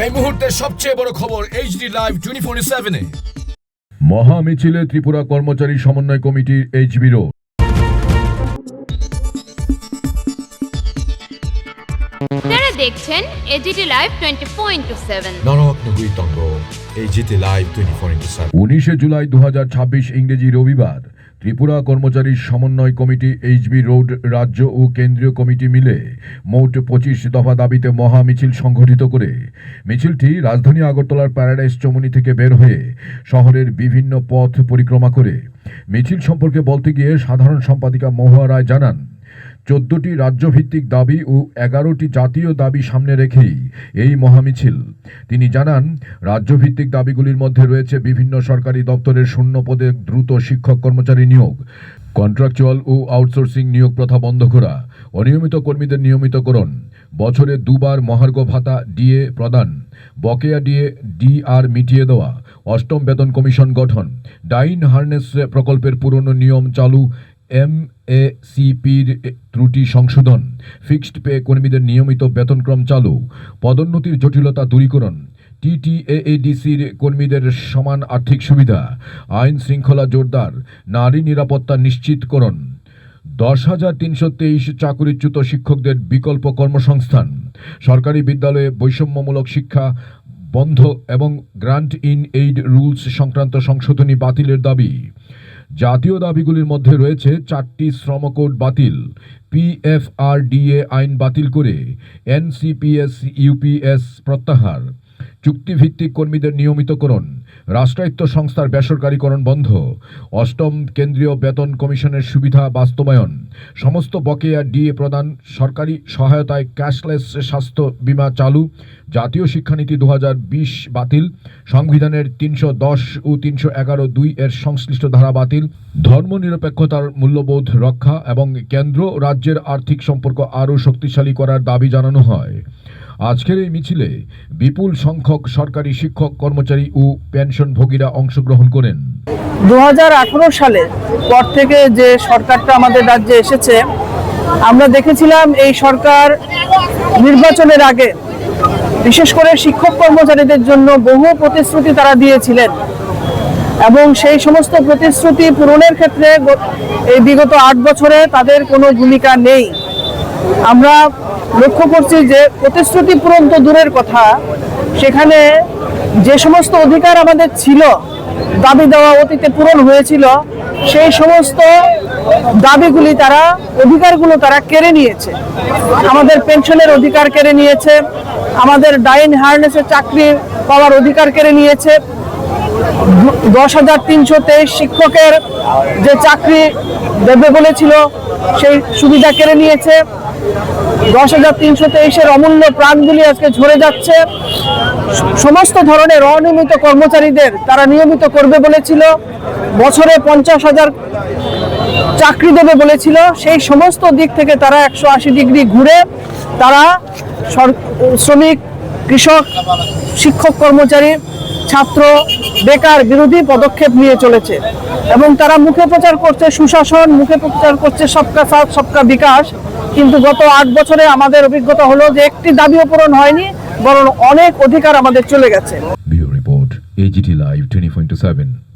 এই মুহূর্তের সবচেয়ে বড় খবর এইচডি লাইভ 24/7 এ। মহা মিছিলে ত্রিপুরা কর্মচারী সমন্বয় কমিটির এইচবি রোড। আপনারা দেখছেন এইচডি লাইভ 24/7। নরকনহুইতন্ত্র এইচডি লাইভ 24/7। 19 জুলাই 2026 ইংরেজি রবিবার ত্রিপুরা কর্মচারী সমন্বয় কমিটি এইচবি রোড রাজ্য ও কেন্দ্রীয় কমিটি মিলে মোট 25 দফা দাবিতে মহা মিছিল সংগঠিত করে মিছিলটি রাজধানী আগরতলার প্যারাডাইস চমুনি থেকে বের হয়ে শহরের বিভিন্ন পথ পরিক্রমা করে। মিছিল সম্পর্কে বলতে গিয়ে সাধারণ সম্পাদিকা মহুয়া রায় জানান, 14টি রাজ্যভিত্তিক দাবি ও 11টি জাতীয় দাবি সামনে রেখেই এই মহামিছিল। তিনি জানান, রাজ্যভিত্তিক দাবিগুলির মধ্যে রয়েছে বিভিন্ন সরকারি দপ্তরের শূন্য পদে দ্রুত শিক্ষক কর্মচারী নিয়োগ, কন্ট্রাকচুয়াল ও আউটসোর্সিং নিয়োগ প্রথা বন্ধ করা, অনিয়মিত কর্মীদের নিয়মিতকরণ, বছরে 2 বার মহার্ঘ ভাতা ডিএ প্রদান, বকেয়া ডিআর মিটিয়ে দেওয়া, 8ম বেতন কমিশন গঠন, ডাইন হার্নেস প্রকল্পের পুরনো নিয়ম চালু, এমএসিপির ত্রুটি সংশোধন, ফিক্সড পে কর্মীদের নিয়মিত বেতনক্রম চালু, পদোন্নতির জটিলতা দূরীকরণ, টিটিএএডিসির কর্মীদের সমান আর্থিক সুবিধা, আইন শৃঙ্খলা জোরদার, নারী নিরাপত্তা নিশ্চিতকরণ, 10,323 চাকরিচ্যুত শিক্ষকদের বিকল্প কর্মসংস্থান, সরকারি বিদ্যালয়ে বৈষম্যমূলক শিক্ষা বন্ধ এবং গ্রান্ট ইন এইড রুলস সংক্রান্ত সংশোধনী বাতিলের দাবি। জাতীয় দাবিগুলির মধ্যে রয়েছে 4টি শ্রম কোড বাতিল, পিএফআরডিএ আইন বাতিল করে এনসিপিএস ইউপিএস প্রত্যাহার, চুক্তিভিত্তিক কর্মীদের নিয়মিতকরণ, রাষ্ট্রায়ত্ত সংস্থার বেসরকারীকরণ বন্ধ, 8ম কেন্দ্রীয় বেতন কমিশনের সুবিধা বাস্তবায়ন, সমস্ত বকেয়া ডিএ প্রদান, সরকারি সহায়তায় ক্যাশলেস স্বাস্থ্য বীমা চালু, জাতীয় শিক্ষানীতি 2020 বাতিল, সংবিধানের 310 ও 311(2) এর সংশ্লিষ্ট ধারা বাতিল, ধর্মনিরপেক্ষতার মূল্যবোধ রক্ষা এবং কেন্দ্র রাজ্যের আর্থিক সম্পর্ক আরও শক্তিশালী করার দাবি জানানো হয়। আজকের এই মিছিলে বিপুল সংখ্যক সরকারি শিক্ষক কর্মচারী ও পেনশনভোগীরা অংশগ্রহণ করেন। 2018 সালে পর থেকে যে সরকারটা আমাদের রাজ্যে এসেছে, আমরা দেখেছিলাম এই সরকার নির্বাচনের আগে বিশেষ করে শিক্ষক কর্মচারীদের জন্য বহু প্রতিশ্রুতি তারা দিয়েছিলেন এবং সেই সমস্ত প্রতিশ্রুতি পূরণের ক্ষেত্রে এই বিগত 8 বছরে তাদের কোনো ভূমিকা নেই। আমরা লক্ষ্য করছি যে প্রতিশ্রুতি পূরণ তো দূরের কথা, সেখানে যে সমস্ত অধিকার আমাদের ছিল, দাবি দেওয়া অতীতে পূরণ হয়েছিল, সেই সমস্ত দাবিগুলি অধিকারগুলো তারা কেড়ে নিয়েছে। আমাদের পেনশনের অধিকার কেড়ে নিয়েছে, আমাদের ডাইন হার্নেসে চাকরি পাওয়ার অধিকার কেড়ে নিয়েছে, 10,323 শিক্ষকের যে চাকরি দেবে বলেছিল সেই সুবিধা কেড়ে নিয়েছে। 10,323-এর অমূল্য প্রাণগুলি আজকে ঝরে যাচ্ছে। সমস্ত ধরনের অনিয়মিত কর্মচারীদের তারা নিয়মিত করবে বলেছিল, বছরে 50,000 চাকরি দেবে বলেছিল। সেই সমস্ত দিক থেকে তারা 180 ডিগ্রি ঘুরে তারা শ্রমিক, কৃষক, শিক্ষক কর্মচারী, ছাত্র, বেকার বিরোধী পদক্ষেপ নিয়ে চলেছে এবং তারা মুখে প্রচার করছে সুশাসন, মুখে প্রচার করছে সবকা সাথ সবকা বিকাশ, কিন্তু গত 8 বছরে আমাদের অভিজ্ঞতা হলো যে একটি দাবিও পূরণ হয়নি, বরং অনেক অধিকার আমাদের চলে গেছে। Bureau report, HD live 24/7।